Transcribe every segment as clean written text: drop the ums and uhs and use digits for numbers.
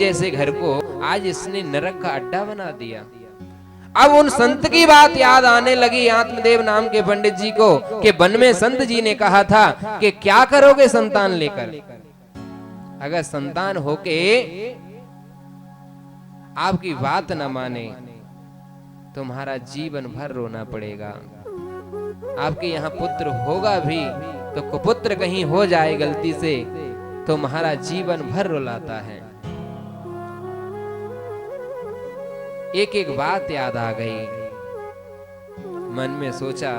जैसे घर को आज इसने नरक का अड्डा बना दिया। अब उन संत की बात याद आने लगी आत्मदेव नाम के पंडित जी को कि वन में संत जी ने कहा था कि क्या करोगे संतान लेकर, अगर संतान होके आपकी बात न माने तुम्हारा जीवन भर रोना पड़ेगा। आपके यहाँ पुत्र होगा भी तो कुपुत्र कहीं हो जाए गलती से तो तुम्हारा जीवन भर रुलाता है। एक एक बात याद आ गई। मन में सोचा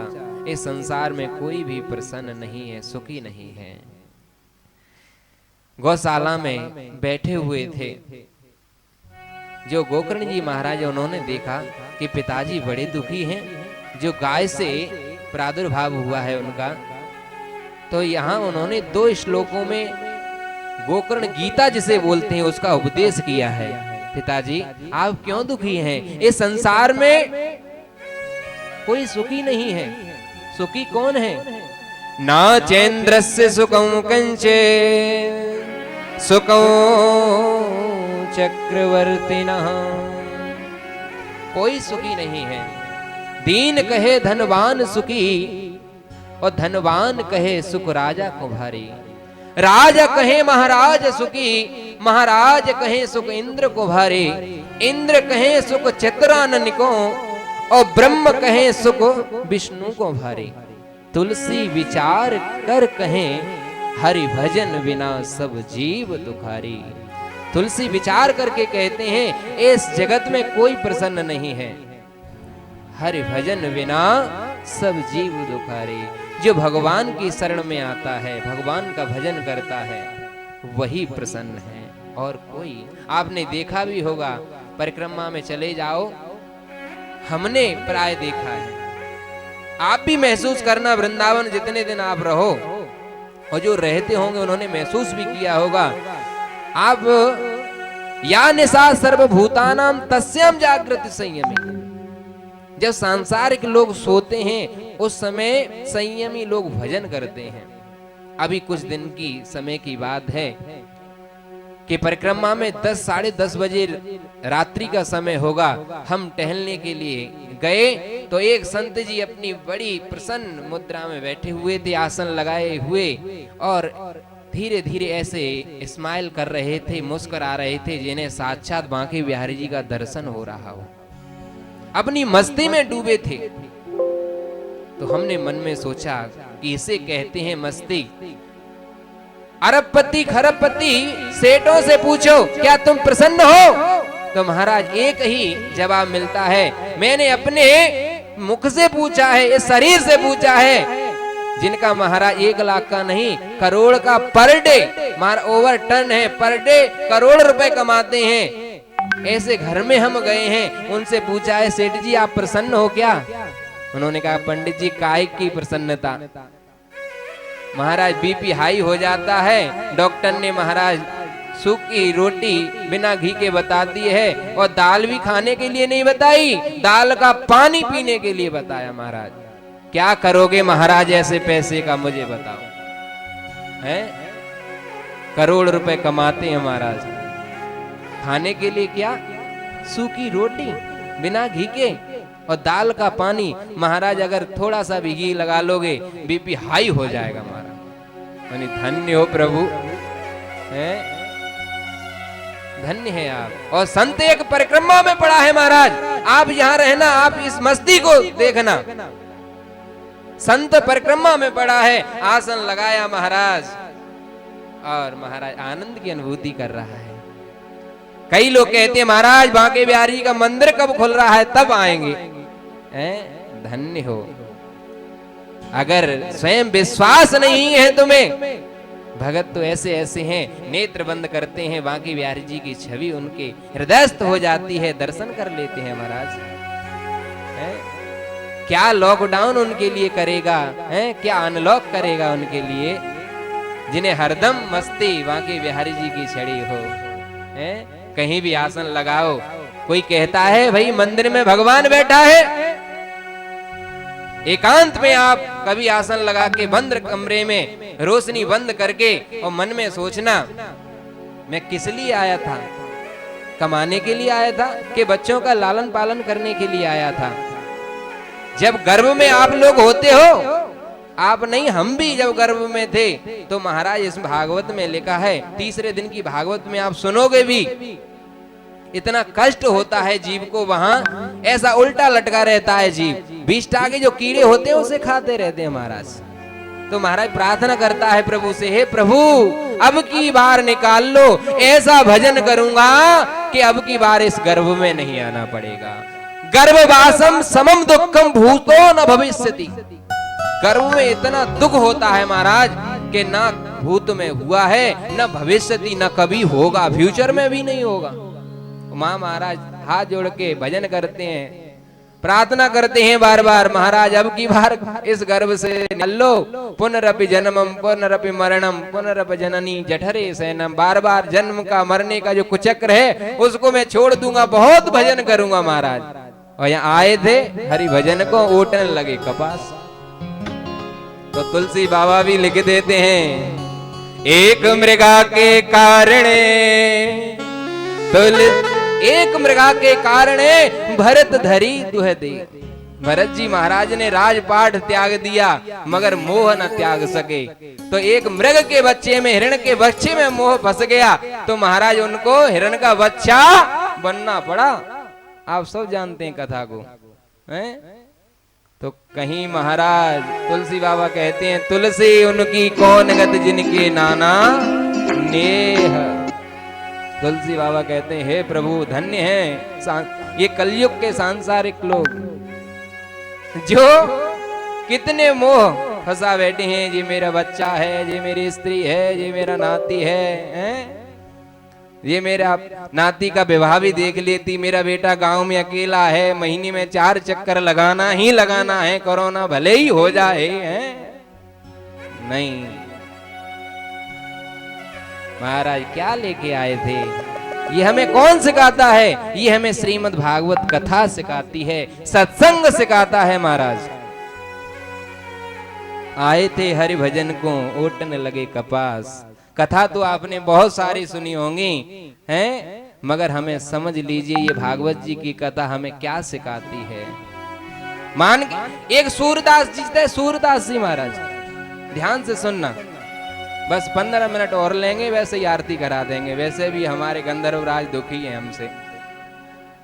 इस संसार में कोई भी प्रसन्न नहीं है, सुखी नहीं है। गौशाला में बैठे हुए थे जो गोकर्ण जी महाराज, उन्होंने देखा कि पिताजी बड़े दुखी हैं, जो गाय से प्रादुर्भाव हुआ है उनका। तो यहाँ उन्होंने 2 श्लोकों में गोकर्ण गीता जिसे बोलते हैं उसका उपदेश किया है। पिताजी आप क्यों दुखी हैं? इस संसार में कोई सुखी नहीं है। सुखी कौन है? ना चैन्द्रस्य सुखं कंचे सुखं चक्रवर्तिनः, कोई सुखी नहीं है। दीन कहे धनवान सुखी और धनवान कहे सुख राजा को भारी। राजा कहे महाराज सुखी, महाराज कहे सुख इंद्र को भारी। इंद्र कहे सुख चित्रानन को और ब्रह्म कहे सुख विष्णु को भारी। तुलसी विचार कर कहे हरि भजन बिना सब जीव दुखारी। तुलसी विचार करके कहते हैं इस जगत में कोई प्रसन्न नहीं है, हरि भजन बिना सब जीव दुखारी। जो भगवान की शरण में आता है, भगवान का भजन करता है, वही प्रसन्न है और कोई। आपने देखा भी होगा, परिक्रमा में चले जाओ, हमने प्राय देखा है, आप भी महसूस करना, वृंदावन जितने दिन आप रहो और जो रहते होंगे उन्होंने महसूस भी किया होगा। आप या निशा सर्वभूतानां तस्याम जागृत संयमी, जब सांसारिक लोग सोते हैं उस समय संयमी लोग भजन करते हैं। अभी कुछ दिन की समय की बात है कि परिक्रमा में 10 साढ़े 10 बजे रात्रि का समय होगा, हम टहलने के लिए गए तो एक संत जी अपनी बड़ी प्रसन्न मुद्रा में बैठे हुए थे, आसन लगाए हुए, और धीरे धीरे ऐसे स्माइल कर रहे थे, मुस्कुरा रहे थे, जिन्हें साक्षात बांके बिहारी जी का दर्शन हो रहा हो। अपनी मस्ती में डूबे थे। तो हमने मन में सोचा कि इसे कहते हैं मस्ती। अरबपति खरबपति सेठों से पूछो क्या तुम प्रसन्न हो? तो महाराज एक ही जवाब मिलता है, मैंने अपने मुख से पूछा है, इस शरीर से पूछा है, जिनका महाराज 1 लाख का नहीं करोड़ का पर डे, ओवर टन है, पर डे करोड़ रुपए कमाते हैं, ऐसे घर में हम गए हैं, उनसे पूछा है सेठ जी आप प्रसन्न हो क्या? उन्होंने कहा पंडित जी काहे की प्रसन्नता, महाराज बीपी हाई हो जाता है। डॉक्टर ने महाराज सूखी रोटी बिना घी के बता दी है और दाल भी खाने के लिए नहीं बताई, दाल का पानी पीने के लिए बताया। महाराज क्या करोगे महाराज ऐसे पैसे का, मुझे बताओ। हैं करोड़ रुपए कमाते हैं महाराज, खाने के लिए क्या? सूखी रोटी बिना घी के और दाल का पानी। महाराज अगर थोड़ा सा भी घी लगा लोगे बीपी हाई हो जाएगा महाराज। यानी धन्य हो प्रभु, हैं धन्य है आप। और संत एक परिक्रमा में पड़ा है महाराज, आप यहाँ रहना, आप इस मस्ती को देखना। संत परिक्रमा में पड़ा है, आसन लगाया महाराज, और महाराज आनंद की अनुभूति कर रहा है। कई लोग कहते हैं महाराज बांके बिहारी का मंदिर कब खुल रहा है तब आएंगे। धन्य हो। अगर स्वयं विश्वास नहीं है तुम्हें, भगत तो ऐसे ऐसे हैं, नेत्र बंद करते हैं, बांके बिहारी जी की छवि उनके हृदयस्थ हो जाती है, दर्शन कर लेते हैं महाराज। क्या लॉकडाउन उनके लिए करेगा, क्या अनलॉक करेगा उनके लिए, जिन्हें हरदम मस्ती बांके बिहारी जी की छड़ी हो। कहीं भी आसन लगाओ, कोई कहता है भाई मंदिर में भगवान बैठा है, एकांत में आप कभी आसन लगा के बंद कमरे में रोशनी बंद करके और मन में सोचना मैं किस लिए आया था, कमाने के लिए आया था कि बच्चों का लालन पालन करने के लिए आया था? जब गर्भ में आप लोग होते हो, आप नहीं हम भी जब गर्भ में थे, तो महाराज इस भागवत में लिखा है, तीसरे दिन की भागवत में आप सुनोगे भी, इतना कष्ट होता है जीव को वहां, ऐसा उल्टा लटका रहता है जीव, विष्ठा के जो कीड़े होते हैं उसे खाते रहते हैं महाराज। तो महाराज प्रार्थना करता है प्रभु से, हे प्रभु अब की बार निकाल लो, ऐसा भजन करूंगा कि अब की बार इस गर्भ में नहीं आना पड़ेगा। गर्भवासम समम दुखम भूतो न भविष्यति। गर्भ में इतना दुख होता है महाराज कि ना भूत में हुआ है, न भविष्यति, न कभी होगा, फ्यूचर में भी नहीं होगा। मां महाराज हाथ जोड़ के भजन करते हैं, प्रार्थना करते हैं बार बार, महाराज अब की बार इस गर्भ से निकाल लो, पुनरपि जन्मम पुनरपि मरणम पुनरपि जननी जठरे सैनम। बार बार जन्म का मरने का जो कुचक्र है उसको मैं छोड़ दूंगा, बहुत भजन करूंगा महाराज। और यहाँ आए थे हरि भजन को, ओटने लगे कपास। तो तुलसी बाबा भी लिख देते हैं, एक मृगा के कारण एक मृगा के कारण भरत धरी दुह दे। भरत जी महाराज ने राजपाट त्याग दिया मगर मोह न त्याग सके। तो एक मृग के बच्चे में, हिरण के बच्चे में मोह फंस गया, तो महाराज उनको हिरण का बच्चा बनना पड़ा। आप सब जानते हैं कथा को, हैं? तो कहीं महाराज तुलसी बाबा कहते हैं, तुलसी उनकी कौन गत जिनके नाना नेह। तुलसी बाबा कहते हैं, हे प्रभु धन्य है ये कलयुग के सांसारिक लोग जो कितने मोह फंसा बैठे हैं। ये मेरा बच्चा है, ये मेरी स्त्री है, ये मेरा नाती है, ये मेरा नाती का विवाह भी देख लेती, मेरा बेटा गांव में अकेला है, महीने में 4 चक्कर लगाना ही लगाना है, कोरोना भले ही हो जाए, नहीं। महाराज क्या लेके आए थे? ये हमें कौन सिखाता है? ये हमें श्रीमद् भागवत कथा सिखाती है, सत्संग सिखाता है महाराज। आए थे हरि भजन को, ओटने लगे कपास। कथा तो आपने बहुत सारी सुनी होंगी, हैं? मगर हमें समझ लीजिए ये भागवत जी की कथा हमें क्या सिखाती है। मान एक सूरदास जी थे, सूरदास जी महाराज, ध्यान से सुनना, बस 15 मिनट और लेंगे, वैसे ही आरती करा देंगे। वैसे भी हमारे गंधर्व राज दुखी है हमसे,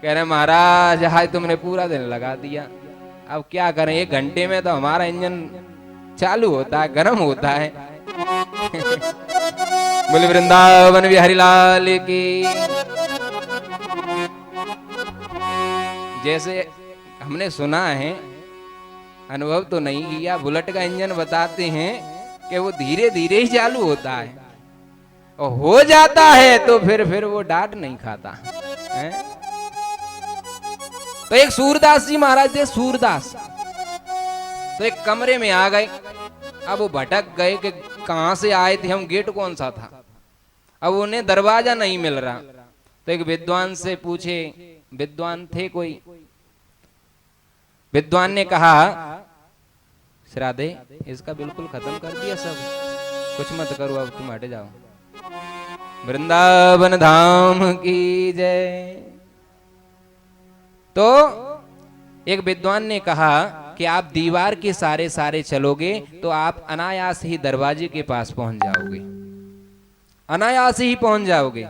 कह रहे महाराज आज तुमने पूरा दिन लगा दिया, अब क्या करें, 1 घंटे में तो हमारा इंजन चालू होता है, गर्म होता है। बोले वृंदावन बिहारी लाल की। जैसे हमने सुना है, अनुभव तो नहीं किया, बुलेट का इंजन बताते हैं कि वो धीरे धीरे ही चालू होता है, और हो जाता है तो फिर वो डांट नहीं खाता है? तो एक सूरदास जी महाराज थे, सूरदास, तो एक कमरे में आ गए। अब वो भटक गए कि कहां से आए थे हम, गेट कौन सा था। अब उन्हें दरवाजा नहीं मिल रहा, तो एक विद्वान से पूछे, विद्वान थे कोई, विद्वान ने कहा श्राद्धे इसका बिल्कुल खत्म कर दिया, सब कुछ मत करो, अब तुम हट जाओ। वृंदावन धाम की जय। तो एक विद्वान ने कहा कि आप दीवार के सारे चलोगे तो आप अनायास ही दरवाजे के पास पहुंच जाओगे, अनायास ही पहुंच जाओगे।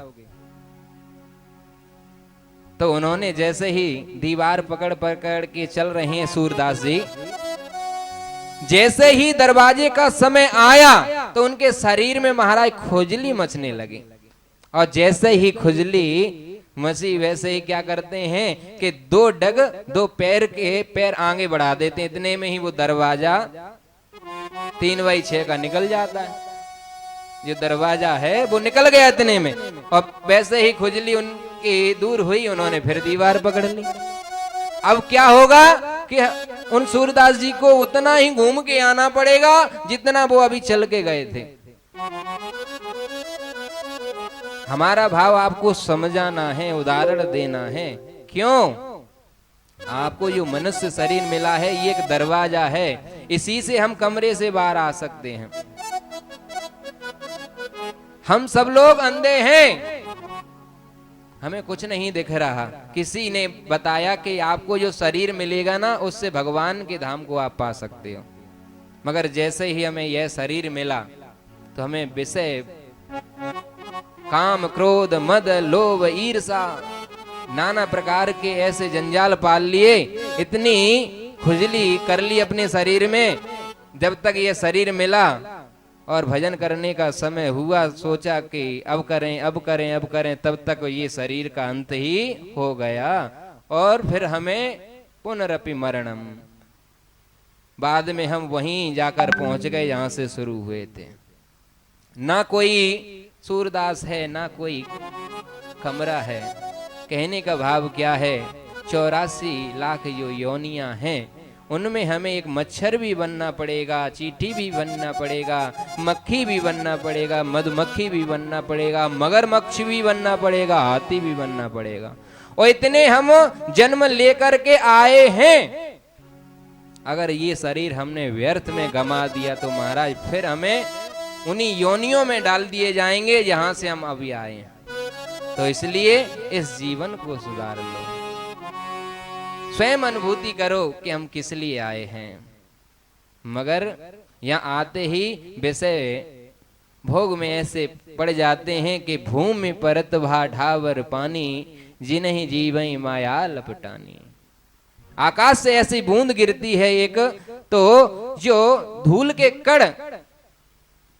तो उन्होंने जैसे ही दीवार पकड़ पकड़ के चल रहे हैं सूरदास जी, जैसे ही दरवाजे का समय आया तो उनके शरीर में महाराज खुजली मचने लगी, और जैसे ही खुजली मची वैसे ही क्या करते हैं कि 2 डग 2 पैर के पैर आगे बढ़ा देते हैं, इतने में ही वो दरवाजा 3/6 का निकल जाता है। जो दरवाजा है वो निकल गया इतने में, और वैसे ही खुजली उनकी दूर हुई, उन्होंने फिर दीवार पकड़ ली। अब क्या होगा कि उन सूरदास जी को उतना ही घूम के आना पड़ेगा जितना वो अभी चल के गए थे। हमारा भाव आपको समझाना है, उदाहरण देना है। क्यों? आपको जो मनुष्य शरीर मिला है ये एक दरवाजा है, इसी से हम कमरे से बाहर आ सकते हैं। हम सब लोग अंधे हैं, हमें कुछ नहीं दिख रहा। किसी ने बताया कि आपको जो शरीर मिलेगा ना, उससे भगवान के धाम को आप पा सकते हो। मगर जैसे ही हमें यह शरीर मिला तो हमें विषय, काम, क्रोध, मद, लोभ, ईर्षा, नाना प्रकार के ऐसे जंजाल पाल लिए, इतनी खुजली कर ली अपने शरीर में। जब तक ये शरीर मिला और भजन करने का समय हुआ, सोचा कि अब करें अब करें अब करें, तब तक ये शरीर का अंत ही हो गया। और फिर हमें पुनरपि मरणम, बाद में हम वहीं जाकर पहुंच गए जहां से शुरू हुए थे। ना कोई सूरदास है, ना कोई कमरा है। कहने का भाव क्या है, 84 लाख जो योनियां हैं, उनमें हमें एक मच्छर भी बनना पड़ेगा, चींटी भी बनना पड़ेगा, मक्खी भी बनना पड़ेगा, मधुमक्खी भी बनना पड़ेगा, मगरमच्छ भी बनना पड़ेगा, हाथी भी बनना पड़ेगा। और इतने हम जन्म लेकर के आए हैं। अगर ये शरीर हमने व्यर्थ में गमा दिया तो महाराज फिर हमें उन्हीं योनियों में डाल दिए जाएंगे जहां से हम अभी आए हैं। तो इसलिए इस जीवन को सुधार लो, स्वयं अनुभूति करो कि हम किस लिए आए हैं। मगर यहाँ आते ही विषय भोग में ऐसे पड़ जाते हैं कि भूमि परत भा ढावर पानी, जिन्हीं जीवई माया लपटानी। आकाश से ऐसी बूंद गिरती है एक, तो जो धूल के कण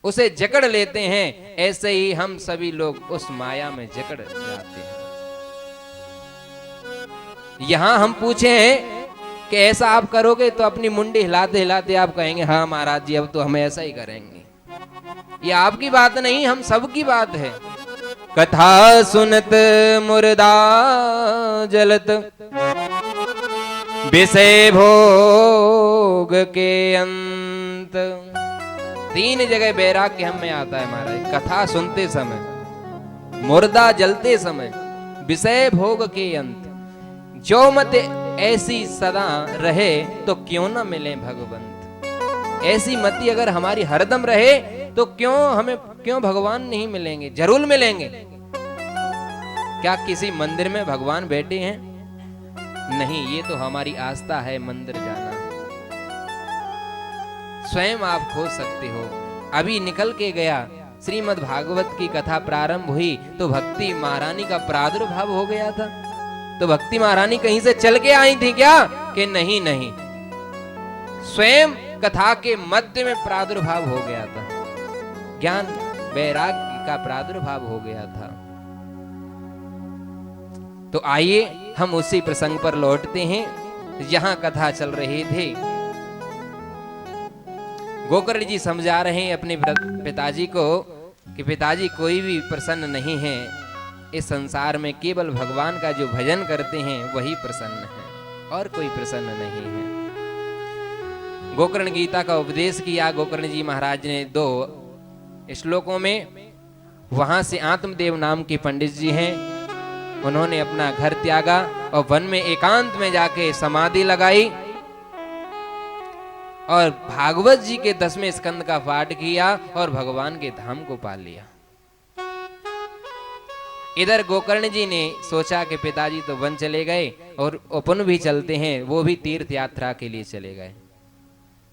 उसे जकड़ लेते हैं, ऐसे ही हम सभी लोग उस माया में जकड़ जाते हैं। यहां हम पूछे कि ऐसा आप करोगे, तो अपनी मुंडी हिलाते हिलाते आप कहेंगे हाँ महाराज जी, अब तो हम ऐसा ही करेंगे। ये आपकी बात नहीं, हम सबकी बात है। कथा सुनत मुर्दा जलत, विषय भोग के अंत। 3 जगह वैराग्य हम में आता है महाराज। कथा सुनते समय, मुर्दा जलते समय, विषय भोग के अंत। जो मत ऐसी सदा रहे तो क्यों न मिले भगवंत। ऐसी मति अगर हमारी हरदम रहे तो क्यों भगवान नहीं मिलेंगे? जरूर मिलेंगे। क्या किसी मंदिर में भगवान बैठे हैं? नहीं, ये तो हमारी आस्था है मंदिर जाना। स्वयं आप खोज सकते हो। अभी निकल के गया, श्रीमद् भागवत की कथा प्रारंभ हुई तो भक्ति महारानी का प्रादुर्भाव हो गया था। तो भक्ति महारानी कहीं से चल के आई थी क्या? कि नहीं नहीं, स्वयं कथा के मध्य में प्रादुर्भाव हो गया था। ज्ञान वैराग्य का प्रादुर्भाव हो गया था। तो आइए हम उसी प्रसंग पर लौटते हैं जहां कथा चल रही थी। गोकर्ण जी समझा रहे हैं अपने पिताजी को कि पिताजी कोई भी प्रसन्न नहीं है इस संसार में, केवल भगवान का जो भजन करते हैं वही प्रसन्न है और कोई प्रसन्न नहीं है। गोकर्ण गीता का उपदेश किया गोकर्ण जी महाराज ने 2 श्लोकों में। वहां से आत्मदेव नाम के पंडित जी हैं, उन्होंने अपना घर त्यागा और वन में एकांत में जाके समाधि लगाई और भागवत जी के 10वें स्कंद का पाठ किया और भगवान के धाम को पा लिया। इधर गोकर्ण जी ने सोचा कि पिताजी तो वन चले गए और अपन भी चलते हैं, वो भी तीर्थ यात्रा के लिए चले गए।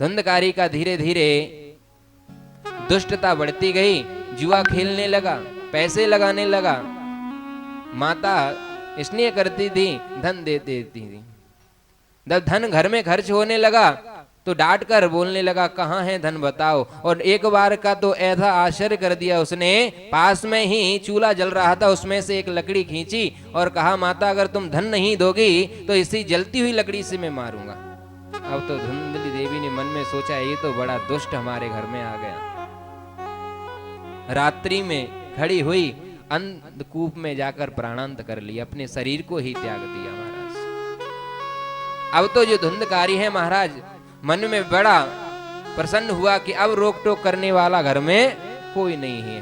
धुंधकारी का धीरे धीरे दुष्टता बढ़ती गई, जुआ खेलने लगा, पैसे लगाने लगा। माता स्नेह करती थी, धन दे देती थी। जब धन घर में खर्च होने लगा तो डांट कर बोलने लगा, कहाँ है धन बताओ। और एक बार का तो ऐसा आश्चर्य कर दिया उसने, पास में ही चूल्हा जल रहा था, उसमें से एक लकड़ी खींची और कहा, माता अगर तुम धन नहीं दोगी तो इसी जलती हुई लकड़ी से मैं मारूंगा। अब तो धुंधली देवी ने मन में सोचा, ये तो बड़ा दुष्ट हमारे घर में आ गया। रात्रि में खड़ी हुई अंधकूप में जाकर प्राणांत कर लिया, अपने शरीर को ही त्याग दिया महाराज। अब तो जो धुंधकारी है महाराज मन में बड़ा प्रसन्न हुआ कि अब रोक टोक करने वाला घर में कोई नहीं है।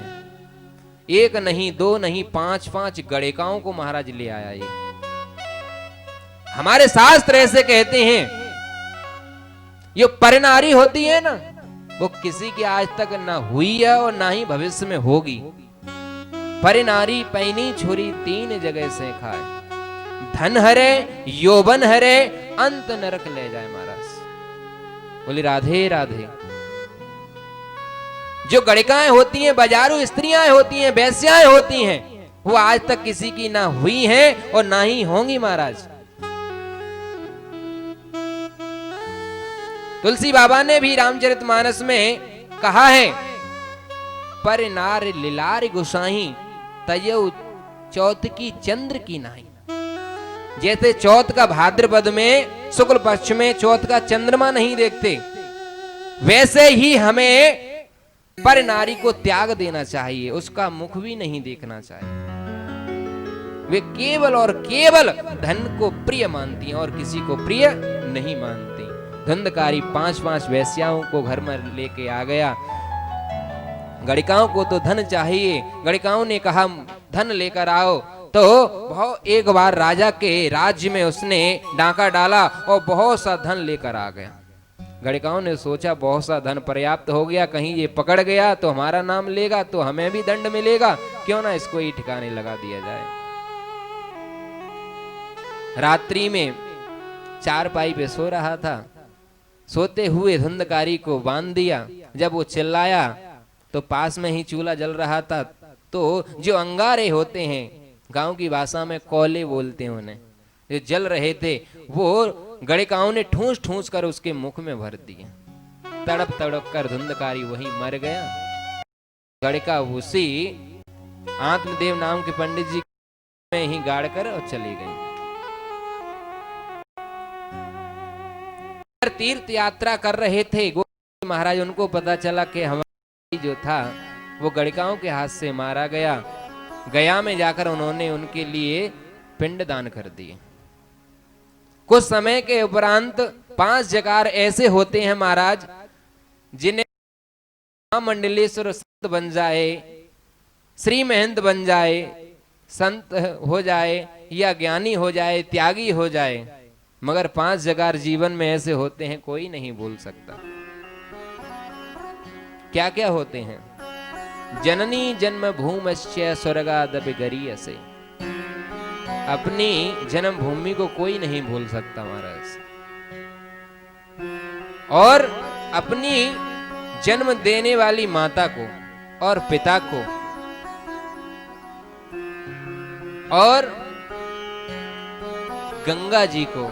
1 नहीं 2 नहीं 5 गड़ेकाओं को महाराज ले आया। ये हमारे शास्त्र ऐसे कहते हैं, ये परनारी होती है ना, वो किसी की आज तक ना हुई है और ना ही भविष्य में होगी। पर नारी पैनी छोरी तीन जगह से खाए, धन हरे यौवन हरे अंत नरक ले जाए महाराज। बोली राधे राधे। जो गणिकाएं होती हैं, बाजारू स्त्रियां होती हैं, वेश्याएं होती हैं, वो आज तक किसी की ना हुई हैं और ना ही होंगी महाराज। तुलसी बाबा ने भी रामचरितमानस में कहा है, पर नार लिलार गुसाई तयउ चौथ की चंद्र की नाई। जैसे चौथ का भाद्रपद में शुक्ल पक्ष में चौथ का चंद्रमा नहीं देखते, वैसे ही हमें पर नारी को त्याग देना चाहिए, उसका मुख भी नहीं देखना चाहिए। वे केवल और केवल धन को प्रिय मानती हैं और किसी को प्रिय नहीं मानती। धंधकारी 5-5 वेश्याओं को घर में लेके आ गया। गणिकाओं को तो धन चाहिए, गणिकाओं ने कहा धन लेकर आओ, तो बहुत एक बार राजा के राज्य में उसने डांका डाला और बहुत सा धन लेकर आ गया। गणिकाओं ने सोचा बहुत सा धन पर्याप्त हो गया, कहीं ये पकड़ गया तो हमारा नाम लेगा तो हमें भी दंड मिलेगा, क्यों ना इसको ही ठिकाने लगा दिया जाए। रात्रि में चारपाई पे सो रहा था, सोते हुए धुंधकारी को बांध दिया। जब वो चिल्लाया तो पास में ही चूल्हा जल रहा था, तो जो अंगारे होते हैं, गांव की भाषा में कोले बोलते हैं उन्हें, जो जल रहे थे, वो गणिकाओं ने ठूंस ठूंस कर उसके मुख में भर दिए। तड़प तड़प कर धुंधकारी वहीं मर गया। गणिका उसी आत्मदेव नाम के पंडित जी में ही गाड़ कर और चली गई। तीर्थ यात्रा कर रहे थे गोविंद महाराज, उनको पता चला कि हमारा जो था वो गणिकाओं के हाथ से मारा गया। गया में जाकर उन्होंने उनके लिए पिंड दान कर दिए। कुछ समय के उपरांत 5 जगार ऐसे होते हैं महाराज, जिन्हें मंडलेश्वर संत बन जाए, श्री महंत बन जाए, संत हो जाए या ज्ञानी हो जाए, त्यागी हो जाए, मगर 5 जगार जीवन में ऐसे होते हैं कोई नहीं बोल सकता। क्या क्या होते हैं? जननी जन्म भूमश्च स्वर्गादपि गरीयसे। अपनी जन्म भूमि को कोई नहीं भूल सकता महाराज, और अपनी जन्म देने वाली माता को और पिता को और गंगा जी को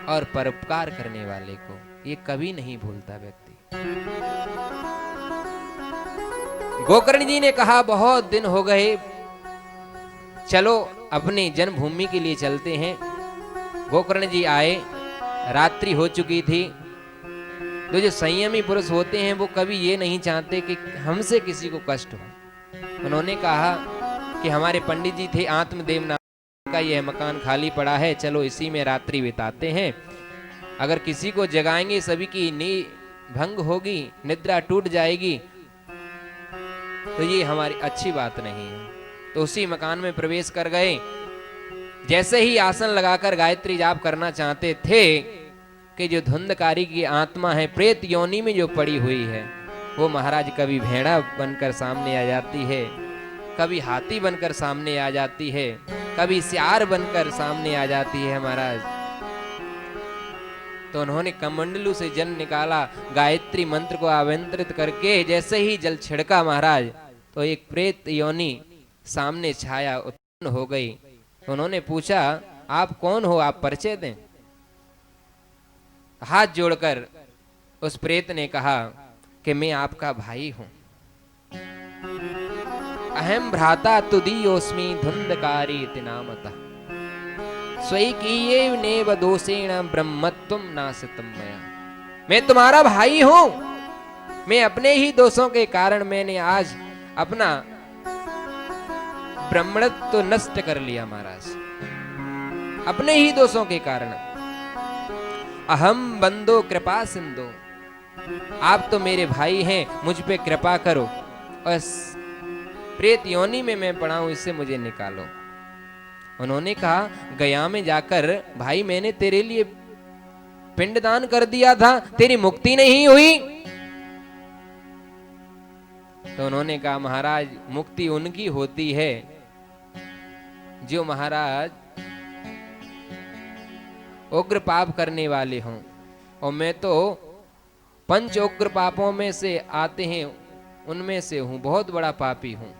और परोपकार करने वाले को, ये कभी नहीं भूलता व्यक्ति। गोकर्ण जी ने कहा बहुत दिन हो गए, चलो अपनी जन्मभूमि के लिए चलते हैं। गोकर्ण जी आए, रात्रि हो चुकी थी। तो जो संयमी पुरुष होते हैं वो कभी ये नहीं चाहते कि हमसे किसी को कष्ट हो। उन्होंने कहा कि हमारे पंडित जी थे आत्मदेव नाम का, यह मकान खाली पड़ा है, चलो इसी में रात्रि बिताते हैं। अगर किसी को जगाएंगे सभी की नींद भंग होगी, निद्रा टूट जाएगी, तो ये हमारी अच्छी बात नहीं है। तो उसी मकान में प्रवेश कर गए। जैसे ही आसन लगाकर गायत्री जाप करना चाहते थे कि जो धुंधकारी की आत्मा है प्रेत योनि में जो पड़ी हुई है, वो महाराज कभी भेड़ा बनकर सामने आ जाती है, कभी हाथी बनकर सामने आ जाती है, कभी सियार बनकर सामने आ जाती है महाराज। तो उन्होंने कमंडलू से जल निकाला, गायत्री मंत्र को आमंत्रित करके जैसे ही जल छिड़का महाराज, तो एक प्रेत योनि सामने छाया उत्पन्न हो गई। उन्होंने पूछा आप कौन हो, आप परिचय दें। हाथ जोड़कर उस प्रेत ने कहा कि मैं आपका भाई हूं। अहम भ्राता तुदीयोस्मि धुंधकारी नामतः स्वैकीये नेव दोषेण ब्रह्मत्वं नासितं मया। मैं तुम्हारा भाई हूं, मैं अपने ही दोषों के कारण मैंने आज अपना ब्रह्मत्व नष्ट कर लिया महाराज, अपने ही दोषों के कारण। अहम बंदो कृपा सिंधु, आप तो मेरे भाई हैं, मुझ पे कृपा करो और प्रेत योनि में मैं पड़ा हूं, इससे मुझे निकालो। उन्होंने कहा गया में जाकर भाई मैंने तेरे लिए पिंडदान कर दिया था, तेरी मुक्ति नहीं हुई। तो उन्होंने कहा महाराज मुक्ति उनकी होती है जो महाराज उग्र पाप करने वाले हों, और मैं तो पंच उग्र पापों में से आते हैं उनमें से हूं, बहुत बड़ा पापी हूं।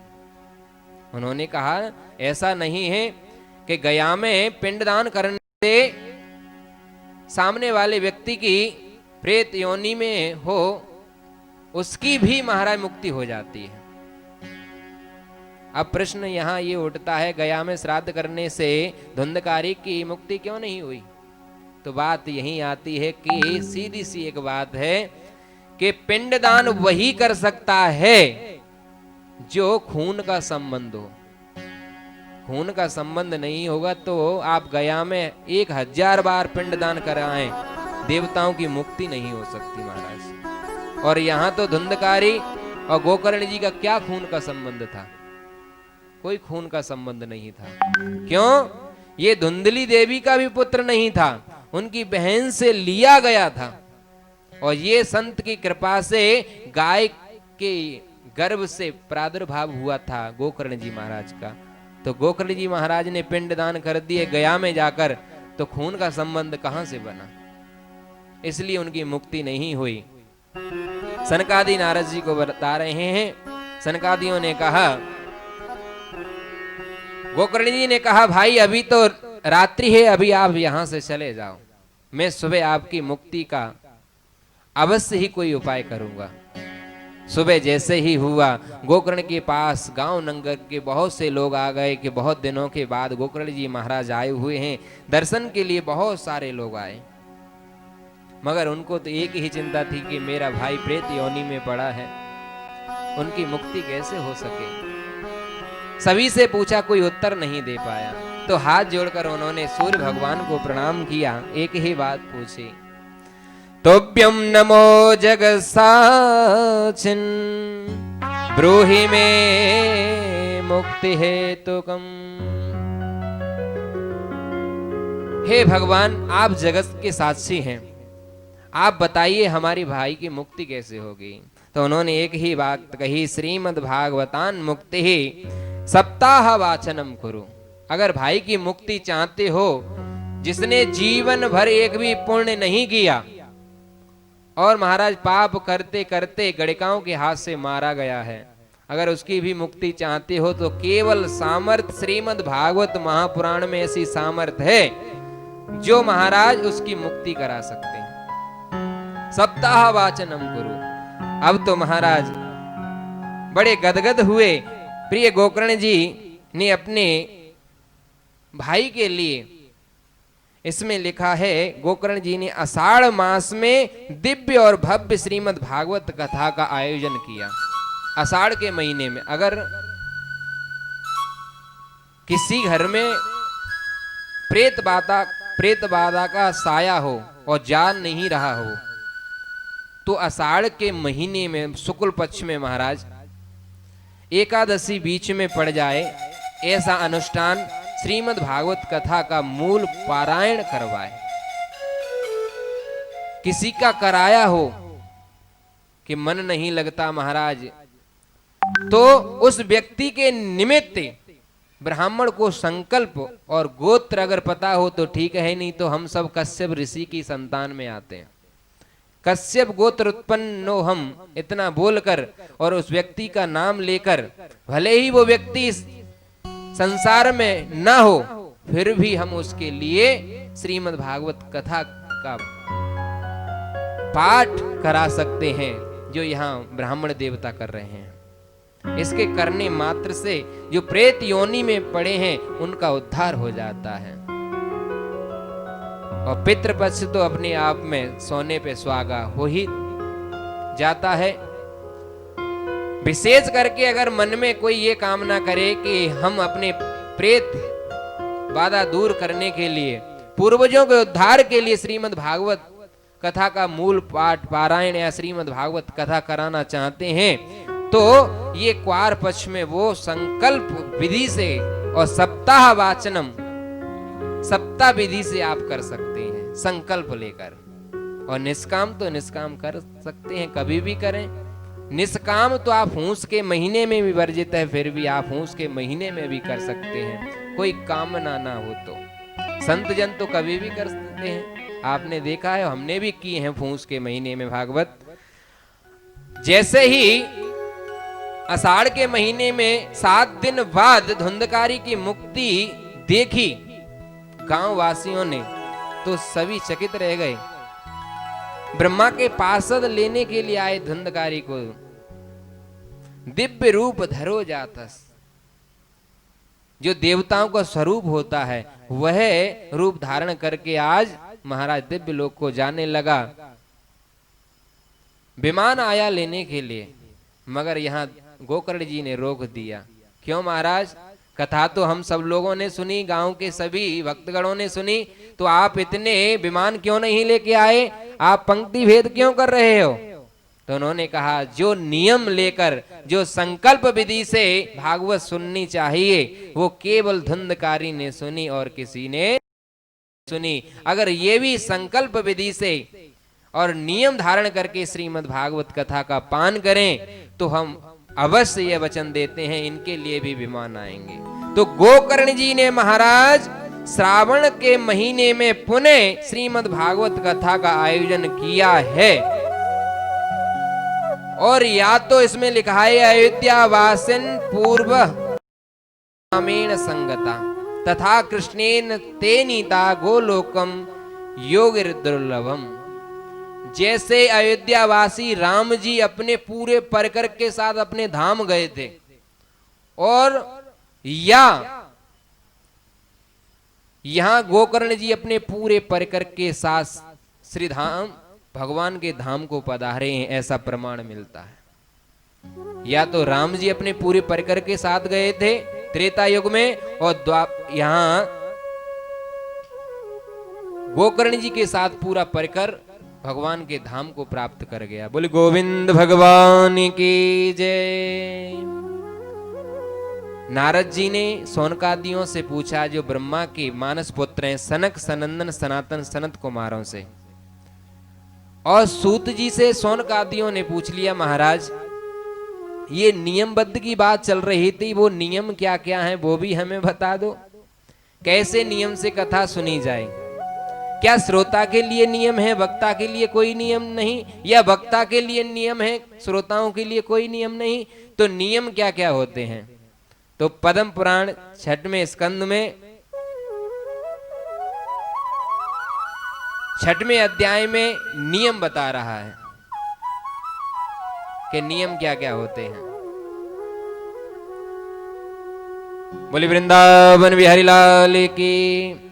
उन्होंने कहा ऐसा नहीं है कि गया में पिंडदान करने से सामने वाले व्यक्ति की प्रेत योनि में हो उसकी भी महाराज मुक्ति हो जाती है। अब प्रश्न यहां ये उठता है गया में श्राद्ध करने से धुंधकारी की मुक्ति क्यों नहीं हुई? तो बात यही आती है कि सीधी सी एक बात है कि पिंडदान वही कर सकता है जो खून का संबंध हो। खून का संबंध नहीं होगा तो आप गया में 1000 बार पिंडदान कराएं, देवताओं की मुक्ति नहीं हो सकती महाराज। और यहां तो धुंधकारी और गोकर्ण जी का क्या खून का संबंध था? कोई खून का संबंध नहीं था। क्यों? ये धुंधली देवी का भी पुत्र नहीं था, उनकी बहन से लिया गया था। और ये संत की कृपा से गाय के गर्भ से प्रादुर्भाव हुआ था गोकर्ण जी महाराज का। तो गोकर्ण जी महाराज ने पिंडदान कर दिए गया में जाकर, तो खून का संबंध कहां से बना? इसलिए उनकी मुक्ति नहीं हुई। सनकादि नारद जी को बता रहे हैं। सनकादियों ने कहा, गोकर्ण जी ने कहा भाई अभी तो रात्रि है, अभी आप यहां से चले जाओ, मैं सुबह आपकी मुक्ति का अवश्य ही कोई उपाय करूंगा। सुबह जैसे ही हुआ गोकर्ण के पास गांव नंगर के बहुत से लोग आ गए कि बहुत दिनों के बाद गोकर्ण जी महाराज आए हुए हैं, दर्शन के लिए बहुत सारे लोग आए। मगर उनको तो एक ही चिंता थी कि मेरा भाई प्रेत योनि में पड़ा है, उनकी मुक्ति कैसे हो सके। सभी से पूछा, कोई उत्तर नहीं दे पाया। तो हाथ जोड़कर उन्होंने सूर्य भगवान को प्रणाम किया, एक ही बात पूछी, तोभ्यं नमो जगत्साचिन् ब्रूहि मे मुक्ति हेतुकम्। हे भगवान, आप जगत के साक्षी हैं, आप बताइए हमारी भाई की मुक्ति कैसे होगी। तो उन्होंने एक ही बात कही, श्रीमद् भागवतान मुक्ति ही सप्ताह वाचनम कुरु। अगर भाई की मुक्ति चाहते हो, जिसने जीवन भर एक भी पुण्य नहीं किया और महाराज पाप करते करते गणिकाओं के हाथ से मारा गया है, अगर उसकी भी मुक्ति चाहते हो तो केवल सामर्थ श्रीमद् भागवत महापुराण में ऐसी सामर्थ है जो महाराज उसकी मुक्ति करा सकते हैं। सप्ताह वाचनम कुरु। अब तो महाराज बड़े गदगद हुए। प्रिय गोकर्ण जी ने अपने भाई के लिए, इसमें लिखा है गोकर्ण जी ने आषाढ़ मास में दिव्य और भव्य श्रीमद् भागवत कथा का आयोजन किया। आषाढ़ के महीने में अगर किसी घर में प्रेत बाधा का साया हो और जान नहीं रहा हो, तो आषाढ़ के महीने में शुक्ल पक्ष में महाराज एकादशी बीच में पड़ जाए, ऐसा अनुष्ठान श्रीमद् भागवत कथा का मूल पारायण करवाए। किसी का कराया हो कि मन नहीं लगता महाराज, तो उस व्यक्ति के निमित्त ब्राह्मण को संकल्प और गोत्र अगर पता हो तो ठीक है, नहीं तो हम सब कश्यप ऋषि की संतान में आते हैं। कश्यप गोत्र उत्पन्नो हम, इतना बोलकर और उस व्यक्ति का नाम लेकर, भले ही वो व्यक्ति संसार में ना हो, फिर भी हम उसके लिए श्रीमद् भागवत कथा का पाठ करा सकते हैं, जो यहाँ ब्राह्मण देवता कर रहे हैं। इसके करने मात्र से जो प्रेत योनि में पड़े हैं उनका उद्धार हो जाता है। और पितृपक्ष तो अपने आप में सोने पे सुहागा हो ही जाता है। विशेष करके अगर मन में कोई ये कामना करे कि हम अपने प्रेत बाधा दूर करने के लिए, पूर्वजों के उद्धार के लिए श्रीमद् भागवत कथा का मूल पाठ पारायण या श्रीमद् भागवत कथा कराना चाहते हैं, तो ये क्वार पक्ष में वो संकल्प विधि से और सप्ताह वाचनम सप्ताह विधि से आप कर सकते हैं, संकल्प लेकर। और निष्काम तो निष्काम कर सकते हैं, कभी भी करें। निष्काम तो आप फूस के महीने में भी वर्जित है, फिर भी आप फूस के महीने में भी कर सकते हैं, कोई कामना ना हो तो। संत जन तो कभी भी कर सकते हैं, आपने देखा है, हमने भी किए हैं फूस के महीने में भागवत। जैसे ही आषाढ़ के महीने में 7 दिन बाद धुंधकारी की मुक्ति देखी गांव वासियों ने, तो सभी चकित रह गए। ब्रह्मा के पार्षद लेने के लिए आए धुंधकारी को, दिव्य रूप धरो जातस, जो देवताओं का स्वरूप होता है वह रूप धारण करके आज महाराज दिव्य लोक को जाने लगा। विमान आया लेने के लिए, मगर यहाँ गोकर्ण जी ने रोक दिया। क्यों महाराज? कथा तो हम सब लोगों ने सुनी, गांव के सभी भक्तगणों ने सुनी, तो आप इतने विमान क्यों नहीं लेके आए? आप पंक्ति भेद क्यों कर रहे हो? तो उन्होंने कहा, जो नियम लेकर, जो संकल्प विधि से भागवत सुननी चाहिए वो केवल धुंधकारी ने सुनी और किसी ने सुनी। अगर ये भी संकल्प विधि से और नियम धारण करके श्रीमद् भागवत कथा का पान करें तो हम अवश्य ये वचन देते हैं इनके लिए भी विमान आएंगे। तो गोकर्ण जी ने महाराज श्रावण के महीने में पुनः श्रीमद् भागवत कथा का आयोजन किया है। और या तो इसमें लिखा है अयोध्या वासिन पूर्व रामेण संगता तथा कृष्णेन ते नीता गोलोकम योगिर दुर्लभम। जैसे अयोध्या वासी राम जी अपने पूरे परिकर के साथ अपने धाम गए थे, और या यहां गोकर्ण जी अपने पूरे परिकर के साथ श्री धाम भगवान के धाम को पधारे हैं, ऐसा प्रमाण मिलता है। या तो राम जी अपने पूरे परिकर के साथ गए थे त्रेता युग में, और यहां गोकर्ण जी के साथ पूरा परिकर भगवान के धाम को प्राप्त कर गया। बोले गोविंद भगवान की जय। नारद जी ने सौनकादियों से पूछा, जो ब्रह्मा के मानस पुत्र हैं, सनक सनंदन सनातन सनत कुमारों से, और सूत जी से सौनकादियों ने पूछ लिया, महाराज ये नियमबद्ध की बात चल रही थी, वो नियम क्या क्या है वो भी हमें बता दो। कैसे नियम से कथा सुनी जाए? क्या श्रोता के लिए नियम है, वक्ता के लिए कोई नियम नहीं? या वक्ता के लिए नियम है, श्रोताओं के लिए कोई नियम नहीं? तो नियम क्या क्या होते हैं? तो पद्म पुराण 6वें स्कंद में 6वें अध्याय में नियम बता रहा है कि नियम क्या क्या होते हैं। बोले वृंदावन बिहारी लाल की।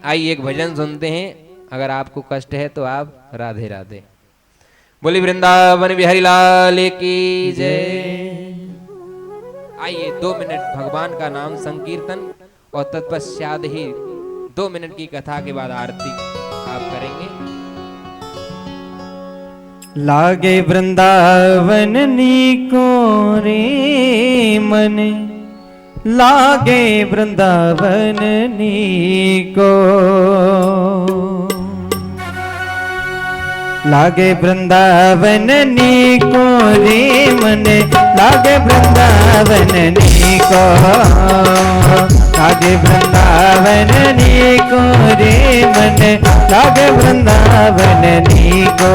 आइए एक भजन सुनते हैं, अगर आपको कष्ट है तो आप राधे राधे। बोले वृंदावन बिहारी लाल की जय। आइए 2 मिनट भगवान का नाम संकीर्तन, और तत्पश्चात ही 2 मिनट की कथा के बाद आरती आप करेंगे। लागे वृंदावन नीको रे मन, लागे वृंदावन नीको, लागे वृंदावन नीको रे मन, लागे वृंदावन नीको, लागे वृंदावन नीको रे मन, लागे वृंदावन नीको।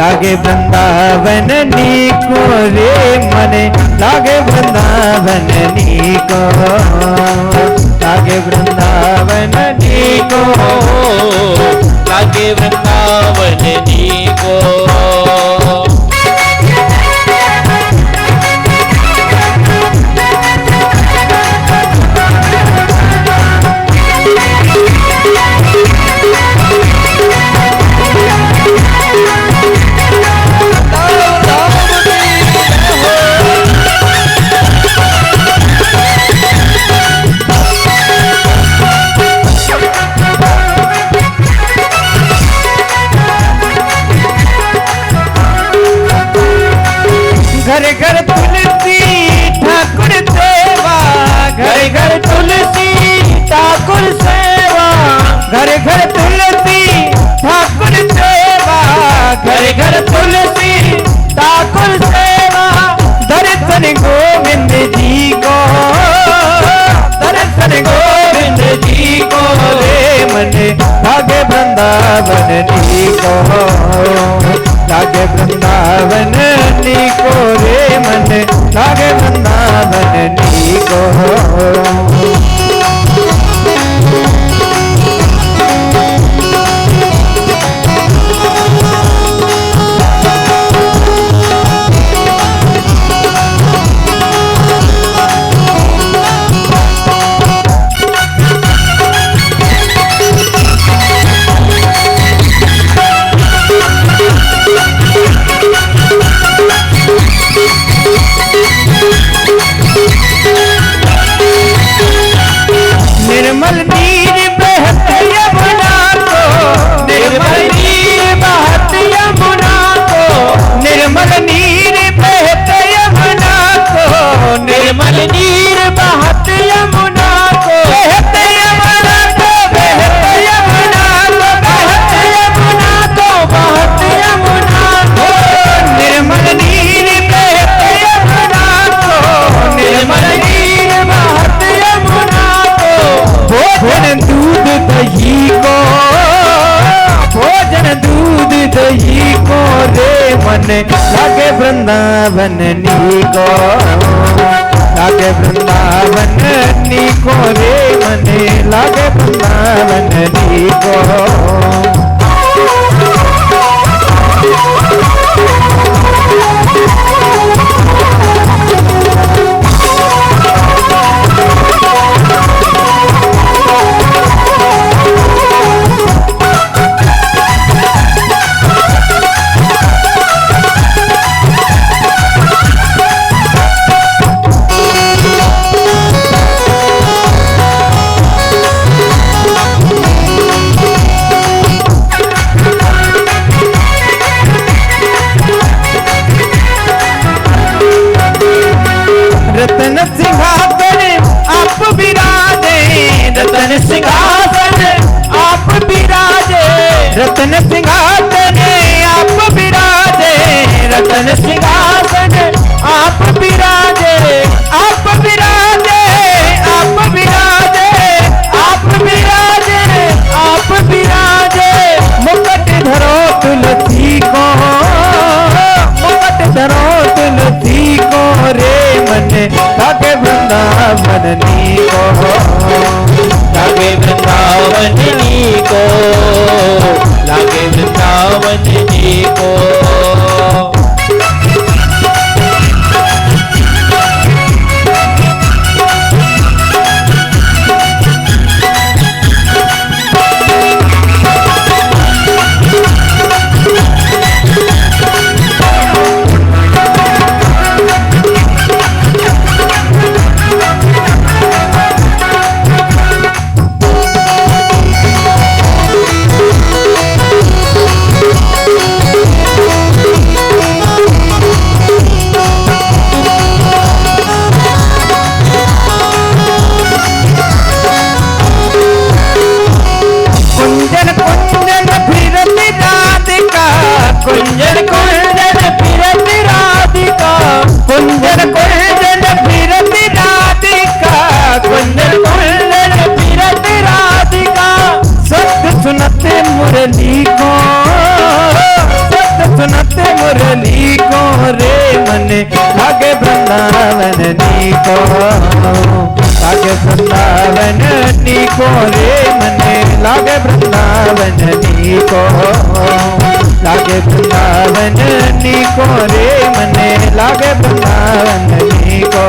लागे वृंदावन नीको रे मने, लागे वृंदावन नीको, लागे वृंदावन नीको, लागे वृंदावन नीको। वृंदावन नीको, लागे वृंदावन नीको रे मन, लागे वृंदावन नीको। निर्मल नीर बहत यमुना को, निर्मल नीर बहत यमुना को, निर्मल नीर बहत यमुना को, निर्मल नीर बहत यमुना को, बहत यमुना को, बहत यमुना को, बहत यमुना को, बहत यमुना को, निर्मल नीर बहत यमुना को, निर्मल नीर बहत यमुना को। भोजन दूध दही को, भोजन दूध दही को रे मन, लागे वृंदावन नीको, लागे वृंदावन नीको रे मन, लागे वृंदावन नीको। रतन सिंहासन आप विराजे, रतन सिंहासन आप विराजे, रतन सिंहासन आप विराजे, रतन सिंहासन आप विराजे, आप विराजे, आप विराजे, आप विराजे, आप विराजे। मुकुट धरो तुलसी को, मुकुट धरो तुलसी को रे मन, लागे वृंदावन नीको, लागे वृंदावन नीको, लागे वृंदावन नीको। कुंजन कुंजन फिरति राधिका, कुंजन कुंजन फिरति राधिका, कुंजन कुंजन फिरति राधिका। सत्य सुनते मुरली को, सत्य सुनते मुरली को रे मन, लागे वृंदावन नीको, लागे वृंदावन नीको रे मन, लागे वृंदावन नीको, लागे वृंदावन नीको रे मने, लागे वृंदावन नीको,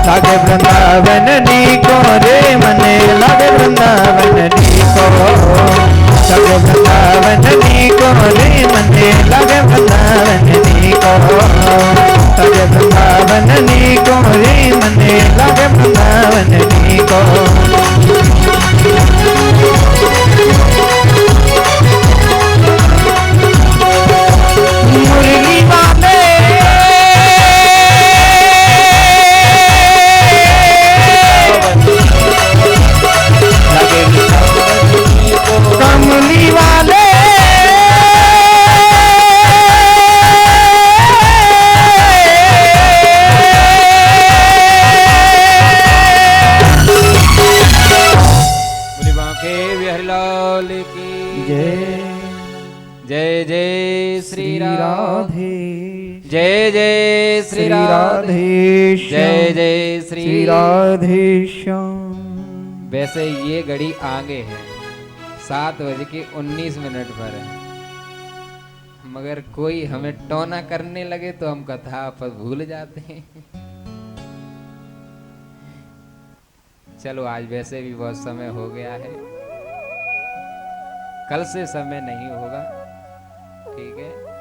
लागे वृंदावन नीको रे मने, लागे वृंदावन नीको, लागे वृंदावन नीको रे मने, लागे वृंदावन नीको, लागे वृंदावन नीको रे मने, लागे वृंदावन नीको। मुरली वाले कमली वाले जय जय श्री राधे, राधे जय जय श्री राधे, जय जय श्री राधे श्याम। वैसे ये घड़ी आगे है, 7:19 पर है, मगर कोई हमें टोना करने लगे तो हम कथा पर भूल जाते हैं। चलो आज वैसे भी बहुत समय हो गया है, कल से समय नहीं होगा, ठीक है।